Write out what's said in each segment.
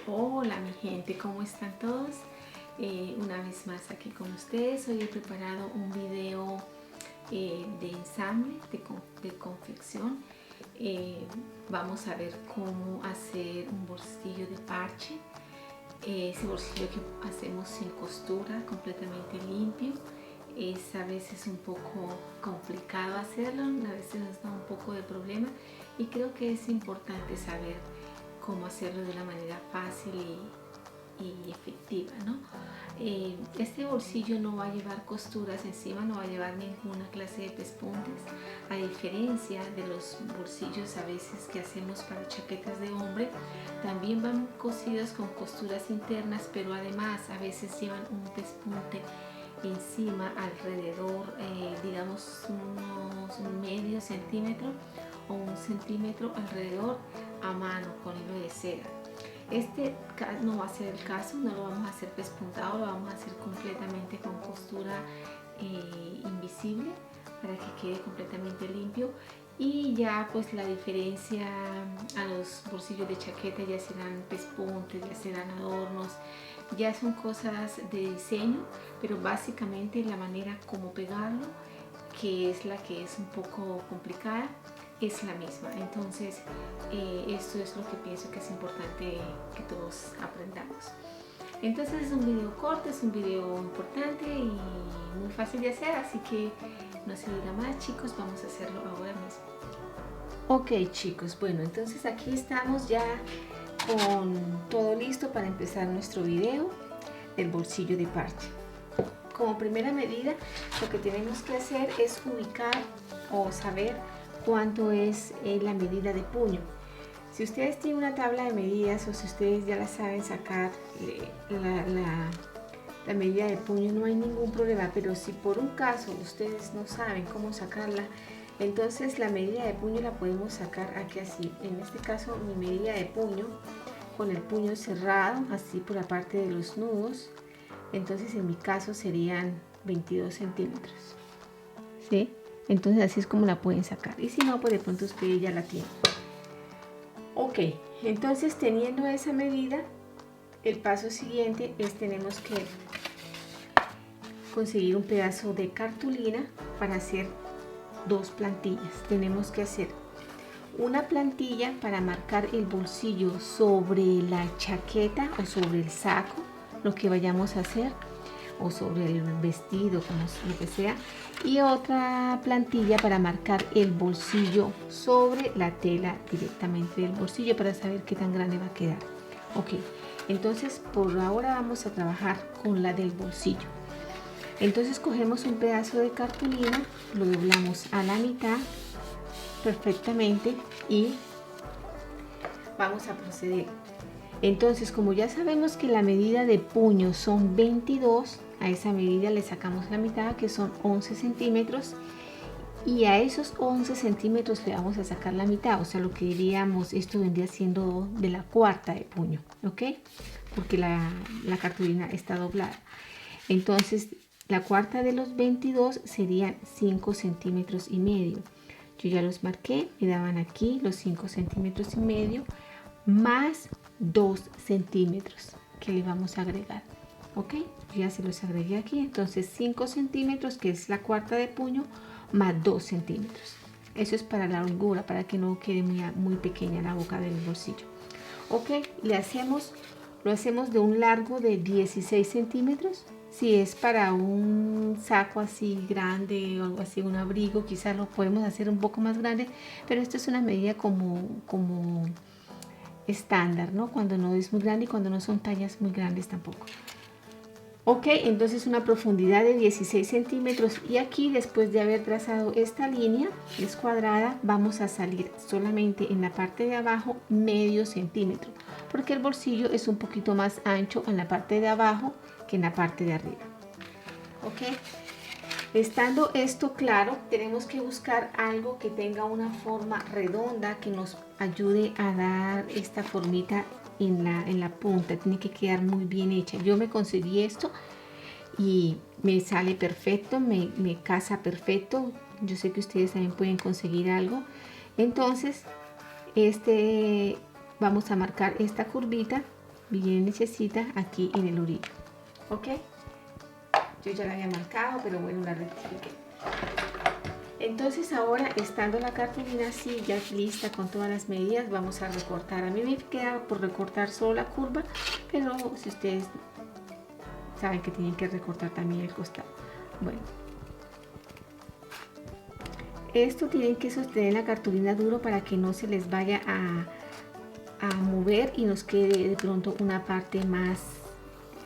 Hola mi gente, ¿cómo están todos? Una vez más aquí con ustedes. Hoy he preparado un video de ensamble, de confección. Vamos a ver cómo hacer un bolsillo de parche. Ese bolsillo que hacemos sin costura, completamente limpio. Es a veces un poco complicado hacerlo, a veces nos da un poco de problema y creo que es importante saber cómo hacerlo de una manera fácil y efectiva, ¿no? Este bolsillo no va a llevar costuras encima, no va a llevar ninguna clase de pespuntes, a diferencia de los bolsillos a veces que hacemos para chaquetas de hombre. También van cosidos con costuras internas, pero además a veces llevan un pespunte encima alrededor, digamos unos medio centímetro o 1 centímetro alrededor a mano con hilo de seda. Este no va a ser el caso, no lo vamos a hacer pespuntado, lo vamos a hacer completamente con costura invisible para que quede completamente limpio. Y ya pues la diferencia a los bolsillos de chaqueta ya serán pespuntes, ya serán adornos, ya son cosas de diseño, pero básicamente la manera como pegarlo, que es la que es un poco complicada, es la misma. Entonces esto es lo que pienso que es importante que todos aprendamos. Entonces es un video corto, es un video importante y muy fácil de hacer, así que no se diga más, chicos, vamos a hacerlo ahora mismo. Ok, chicos, bueno, entonces aquí estamos ya con todo listo para empezar nuestro video del bolsillo de parche. Como primera medida, lo que tenemos que hacer es ubicar o saber cuánto es la medida de puño. Si ustedes tienen una tabla de medidas o si ustedes ya la saben sacar la medida de puño, no hay ningún problema, pero si por un caso ustedes no saben cómo sacarla, entonces la medida de puño la podemos sacar aquí así. En este caso mi medida de puño, con el puño cerrado así por la parte de los nudos, entonces en mi caso serían 22 centímetros, ¿sí? Entonces así es como la pueden sacar, y si no, pues de pronto ustedes ya la tienen. Ok, entonces teniendo esa medida, el paso siguiente es tenemos que conseguir un pedazo de cartulina para hacer dos plantillas. Tenemos que hacer una plantilla para marcar el bolsillo sobre la chaqueta o sobre el saco, lo que vayamos a hacer, o sobre el vestido, como lo que sea, y otra plantilla para marcar el bolsillo sobre la tela directamente del bolsillo para saber qué tan grande va a quedar. Ok, entonces por ahora vamos a trabajar con la del bolsillo. Entonces cogemos un pedazo de cartulina, lo doblamos a la mitad perfectamente y vamos a proceder. Entonces, como ya sabemos que la medida de puño son 22, a esa medida le sacamos la mitad, que son 11 centímetros, y a esos 11 centímetros le vamos a sacar la mitad, o sea, lo que diríamos, esto vendría siendo de la cuarta de puño, ¿ok? Porque la cartulina está doblada. Entonces, la cuarta de los 22 serían 5 centímetros y medio. Yo ya los marqué, me daban aquí los 5 centímetros y medio más 2 centímetros que le vamos a agregar. Ok, ya se los agregué aquí. Entonces 5 centímetros, que es la cuarta de puño, más 2 centímetros. Eso es para la holgura, para que no quede muy pequeña la boca del bolsillo. Ok, lo hacemos de un largo de 16 centímetros. Si es para un saco así grande o algo así, un abrigo, quizás lo podemos hacer un poco más grande, pero esto es una medida como estándar, ¿no? Cuando no es muy grande y cuando no son tallas muy grandes tampoco. Ok, entonces una profundidad de 16 centímetros, y aquí, después de haber trazado esta línea descuadrada, vamos a salir solamente en la parte de abajo medio centímetro, porque el bolsillo es un poquito más ancho en la parte de abajo que en la parte de arriba. Ok, estando esto claro, tenemos que buscar algo que tenga una forma redonda que nos ayude a dar esta formita en la punta. Tiene que quedar muy bien hecha. Yo me conseguí esto y me sale perfecto, me casa perfecto. Yo sé que ustedes también pueden conseguir algo. Entonces vamos a marcar esta curvita bien hechecita aquí en el orillo. Ok, yo ya la había marcado, pero bueno, la rectifiqué. Entonces ahora, estando la cartulina así ya lista con todas las medidas, vamos a recortar. A mí me queda por recortar solo la curva, pero si ustedes saben que tienen que recortar también el costado. Bueno, esto tienen que sostener la cartulina duro para que no se les vaya a mover y nos quede de pronto una parte más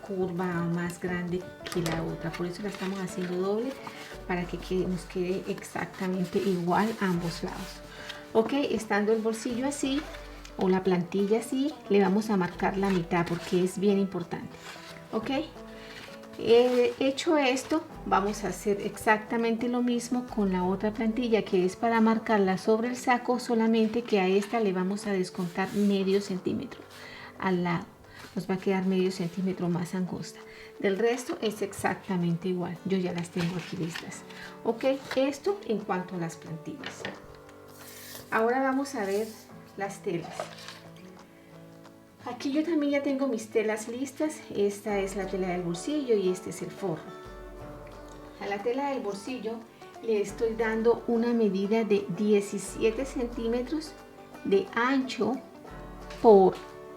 curva o más grande que la otra. Por eso la estamos haciendo doble, para que nos quede exactamente igual a ambos lados. Ok, estando el bolsillo así o la plantilla así, le vamos a marcar la mitad porque es bien importante. Ok, hecho esto, vamos a hacer exactamente lo mismo con la otra plantilla, que es para marcarla sobre el saco, solamente que a esta le vamos a descontar medio centímetro al lado. Nos va a quedar medio centímetro más angosta. Del resto es exactamente igual. Yo ya las tengo aquí listas. Ok, esto en cuanto a las plantillas. Ahora vamos a ver las telas. Aquí yo también ya tengo mis telas listas. Esta es la tela del bolsillo y este es el forro. A la tela del bolsillo le estoy dando una medida de 17 centímetros de ancho por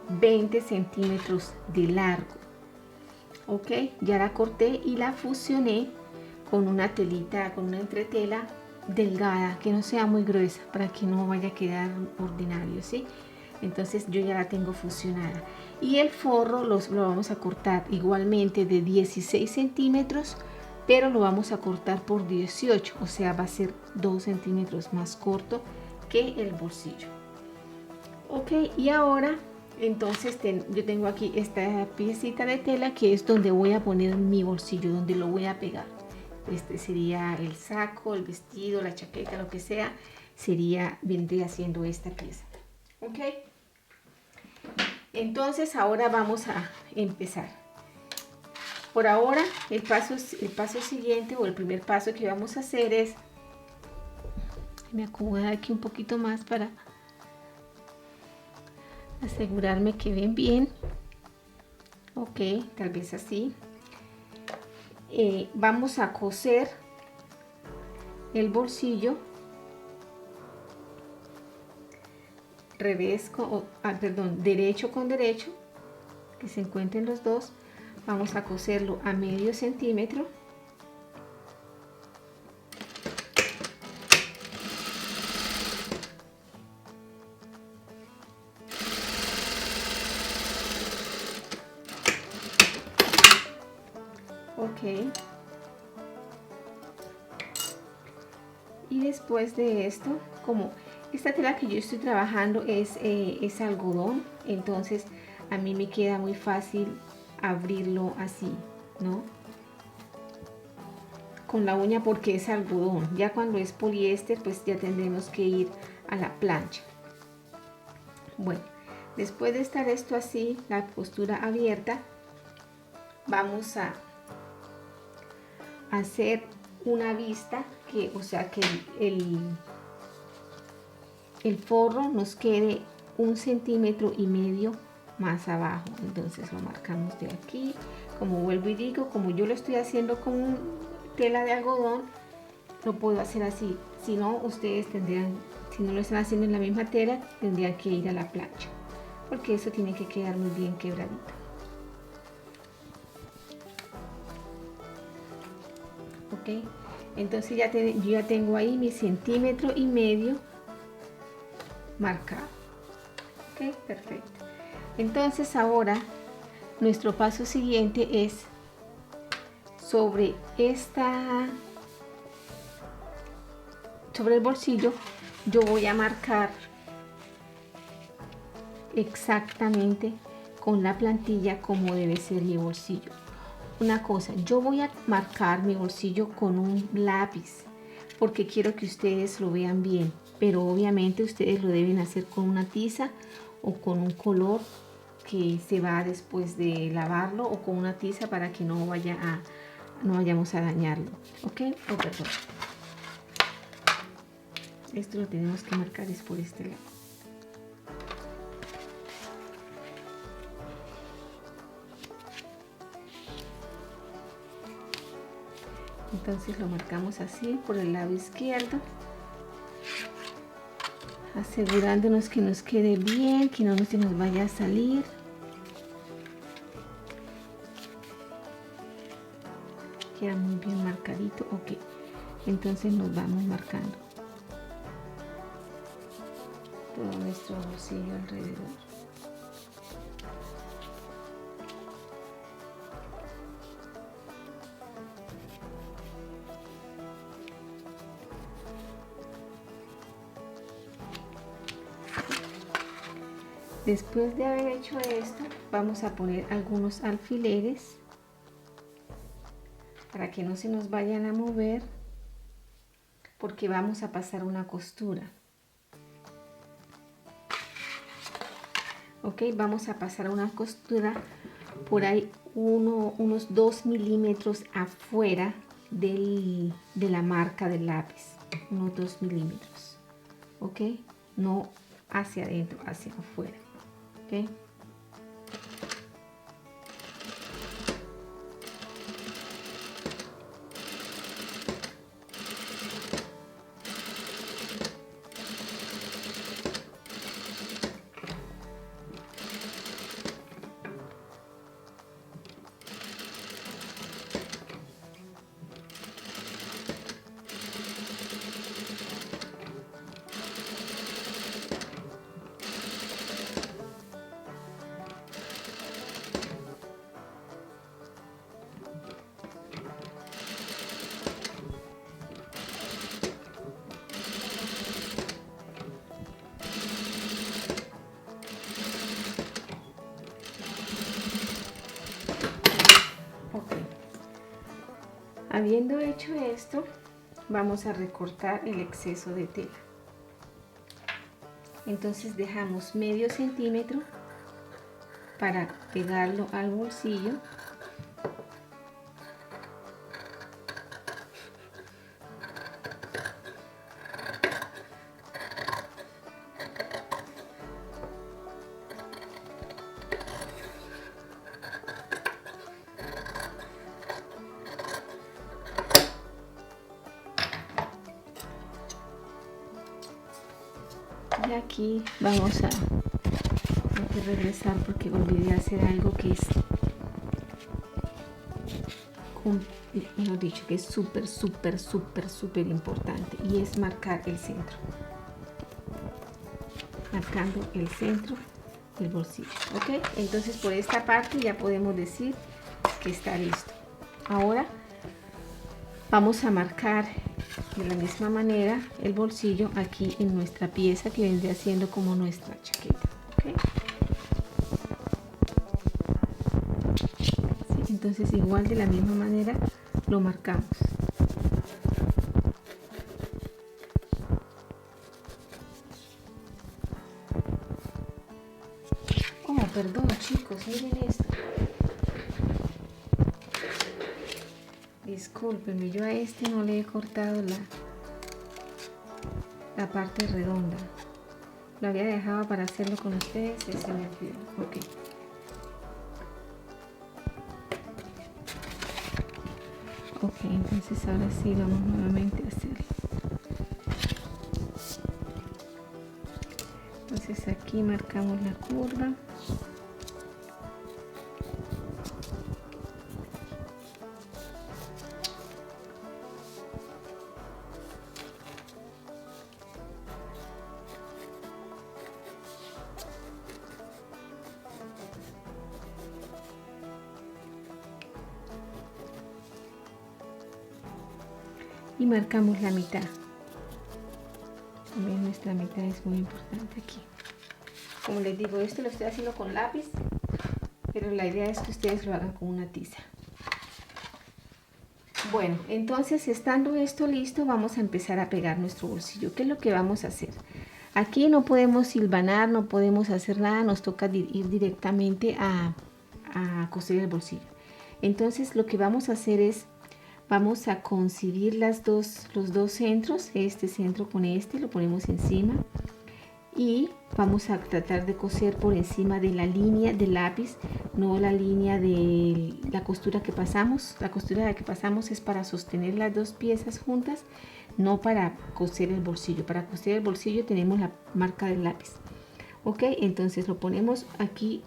20 centímetros de largo. Ok, ya la corté y la fusioné con una telita, con una entretela delgada, que no sea muy gruesa, para que no vaya a quedar ordinario, ¿sí? Entonces yo ya la tengo fusionada. Y el forro lo vamos a cortar igualmente de 16 centímetros, pero lo vamos a cortar por 18, o sea, va a ser 2 centímetros más corto que el bolsillo. Ok, y ahora entonces yo tengo aquí esta piecita de tela, que es donde voy a poner mi bolsillo, donde lo voy a pegar. Este sería el saco, el vestido, la chaqueta, lo que sea, vendría siendo esta pieza. Ok, entonces ahora vamos a empezar. Por ahora el paso siguiente, o el primer paso que vamos a hacer es, me acomodo aquí un poquito más para asegurarme que ven bien. Ok, tal vez así. Vamos a coser el bolsillo derecho con derecho, que se encuentren los dos. Vamos a coserlo a medio centímetro. Ok, y después de esto, como esta tela que yo estoy trabajando es algodón, entonces a mí me queda muy fácil abrirlo así, ¿no? Con la uña, porque es algodón. Ya cuando es poliéster, pues ya tendremos que ir a la plancha. Bueno, después de estar esto así, la costura abierta, vamos a hacer una vista, o sea que el forro nos quede 1,5 centímetros más abajo. Entonces lo marcamos de aquí. Como vuelvo y digo, como yo lo estoy haciendo con tela de algodón, lo puedo hacer así. Si no, ustedes si no lo están haciendo en la misma tela, tendrían que ir a la plancha, porque eso tiene que quedar muy bien quebradito. Ok, entonces yo ya tengo ahí mi 1,5 centímetros marcado. Ok, perfecto. Entonces ahora nuestro paso siguiente es sobre el bolsillo. Yo voy a marcar exactamente con la plantilla como debe ser mi bolsillo. Una cosa, yo voy a marcar mi bolsillo con un lápiz, porque quiero que ustedes lo vean bien, pero obviamente ustedes lo deben hacer con una tiza o con un color que se va después de lavarlo, o con una tiza, para que no vayamos a dañarlo. Ok, perdón. Esto lo tenemos que marcar es por este lado. Entonces lo marcamos así por el lado izquierdo, asegurándonos que nos quede bien, que no se nos vaya a salir. Queda muy bien marcadito. Ok, entonces nos vamos marcando todo nuestro bolsillo alrededor. Después de haber hecho esto, vamos a poner algunos alfileres para que no se nos vayan a mover, porque vamos a pasar una costura. Ok, vamos a pasar una costura por ahí unos 2 milímetros afuera de la marca del lápiz, unos 2 milímetros. Ok, no hacia adentro, hacia afuera. Ok. Habiendo hecho esto, vamos a recortar el exceso de tela. Entonces dejamos medio centímetro para pegarlo al bolsillo. Y aquí vamos a regresar porque olvidé hacer algo que es, mejor dicho, que es súper importante, y es marcar el centro. Marcando el centro del bolsillo. Ok, entonces por esta parte ya podemos decir que está listo. Ahora vamos a marcar de la misma manera el bolsillo aquí en nuestra pieza que vendría siendo como nuestra chaqueta. ¿Okay? Sí, entonces igual de la misma manera lo marcamos. Oh, perdón chicos, miren esto. Discúlpenme, yo a este no le he cortado la parte redonda. Lo había dejado para hacerlo con ustedes y se me olvidó. Ok. Ok, entonces ahora sí vamos nuevamente a hacerlo. Entonces aquí marcamos la curva. Y marcamos la mitad. También nuestra mitad es muy importante aquí. Como les digo, esto lo estoy haciendo con lápiz, pero la idea es que ustedes lo hagan con una tiza. Bueno, entonces estando esto listo, vamos a empezar a pegar nuestro bolsillo. ¿Qué es lo que vamos a hacer? Aquí no podemos hilvanar, no podemos hacer nada, nos toca ir directamente a coser el bolsillo. Entonces lo que vamos a hacer es, vamos a coincidir los dos centros, este centro con este, lo ponemos encima y vamos a tratar de coser por encima de la línea del lápiz, no la línea de la costura que pasamos. La costura que pasamos es para sostener las dos piezas juntas, no para coser el bolsillo. Para coser el bolsillo tenemos la marca del lápiz. Ok, entonces lo ponemos aquí,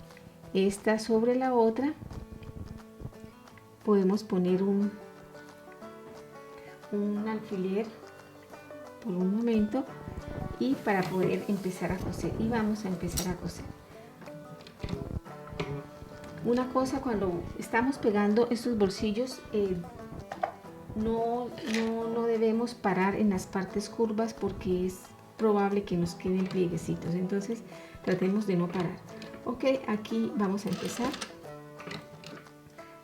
esta sobre la otra. Podemos poner un alfiler por un momento y para poder empezar a coser, y vamos a empezar a coser. Una cosa, cuando estamos pegando estos bolsillos, no debemos parar en las partes curvas porque es probable que nos queden plieguecitos, entonces tratemos de no parar. Ok, aquí vamos a empezar.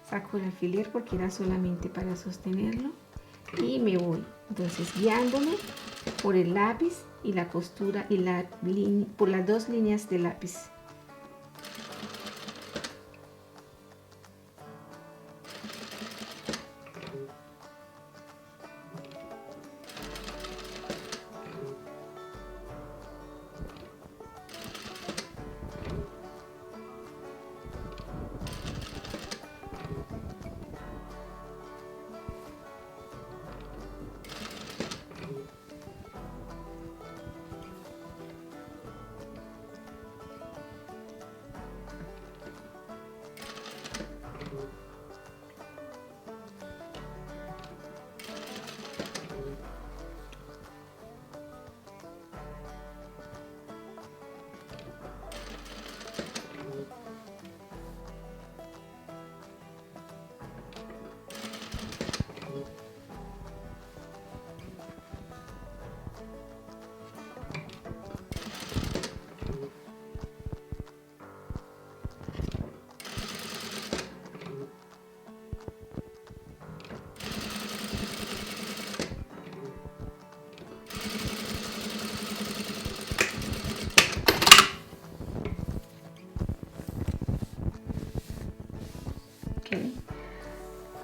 Saco el alfiler porque era solamente para sostenerlo y me voy entonces guiándome por el lápiz y la costura y por las dos líneas de lápiz.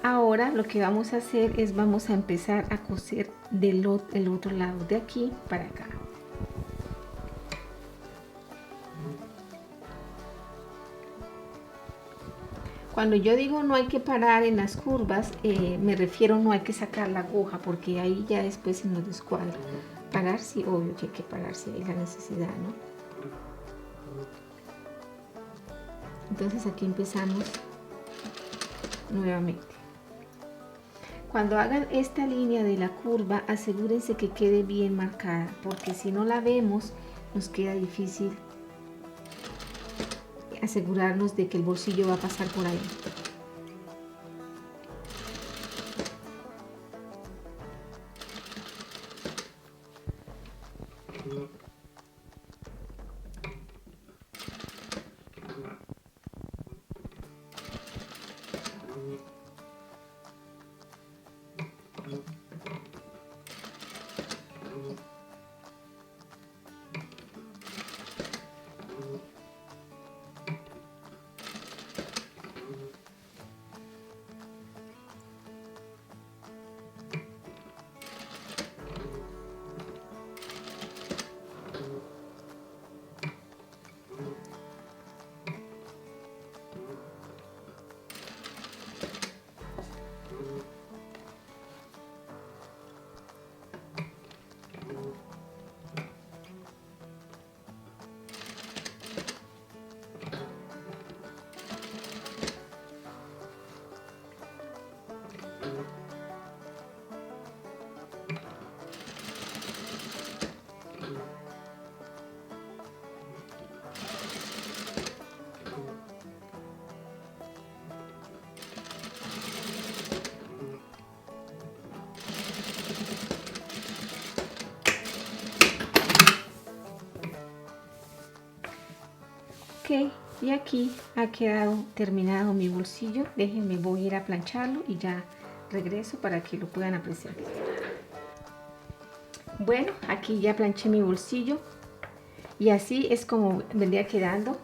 Ahora lo que vamos a hacer es vamos a empezar a coser el otro lado, de aquí para acá. Cuando yo digo no hay que parar en las curvas, me refiero no hay que sacar la aguja porque ahí ya después se nos descuadra. Parar sí, obvio que hay que parar si hay la necesidad, ¿no? Entonces aquí empezamos nuevamente. Cuando hagan esta línea de la curva, asegúrense que quede bien marcada, porque si no la vemos, nos queda difícil asegurarnos de que el bolsillo va a pasar por ahí. Ok, y aquí ha quedado terminado mi bolsillo. Déjenme, voy a ir a plancharlo y ya regreso para que lo puedan apreciar. Bueno, aquí ya planché mi bolsillo y así es como vendría quedando.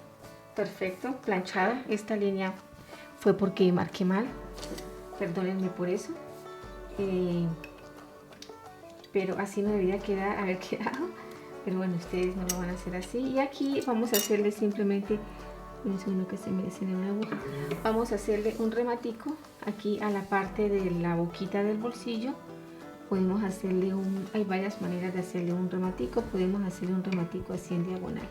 Perfecto, planchado. Esta línea fue porque marqué mal, perdónenme por eso, pero así no debería haber quedado. pero bueno, ustedes no lo van a hacer así. Y aquí vamos a hacerle simplemente, un segundo que se me desene una aguja, vamos a hacerle un rematico aquí a la parte de la boquita del bolsillo. Podemos hacerle hay varias maneras de hacerle un rematico. Podemos hacerle un rematico así en diagonal.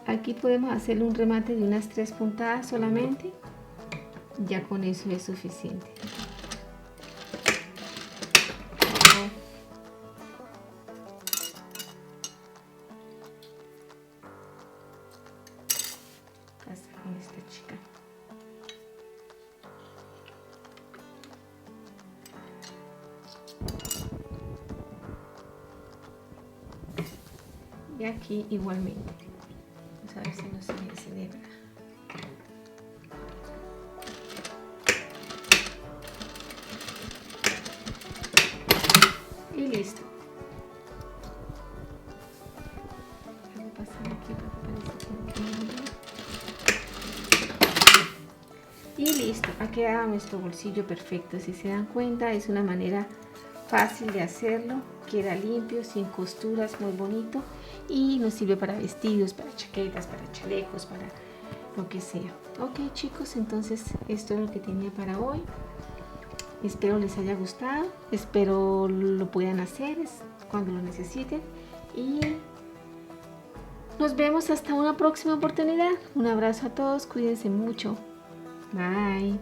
Aquí podemos hacerle un remate de unas 3 puntadas solamente. Ya con eso es suficiente. Con esta chica. Y aquí igualmente. Vamos a ver si no se me desintegra. Y listo. Voy a pasar aquí para que parezca. Y listo, ha quedado nuestro bolsillo perfecto. Si se dan cuenta, es una manera fácil de hacerlo, queda limpio, sin costuras, muy bonito y nos sirve para vestidos, para chaquetas, para chalecos, para lo que sea. Ok chicos, entonces esto es lo que tenía para hoy. Espero les haya gustado, espero lo puedan hacer cuando lo necesiten y nos vemos hasta una próxima oportunidad. Un abrazo a todos, cuídense mucho. Bye.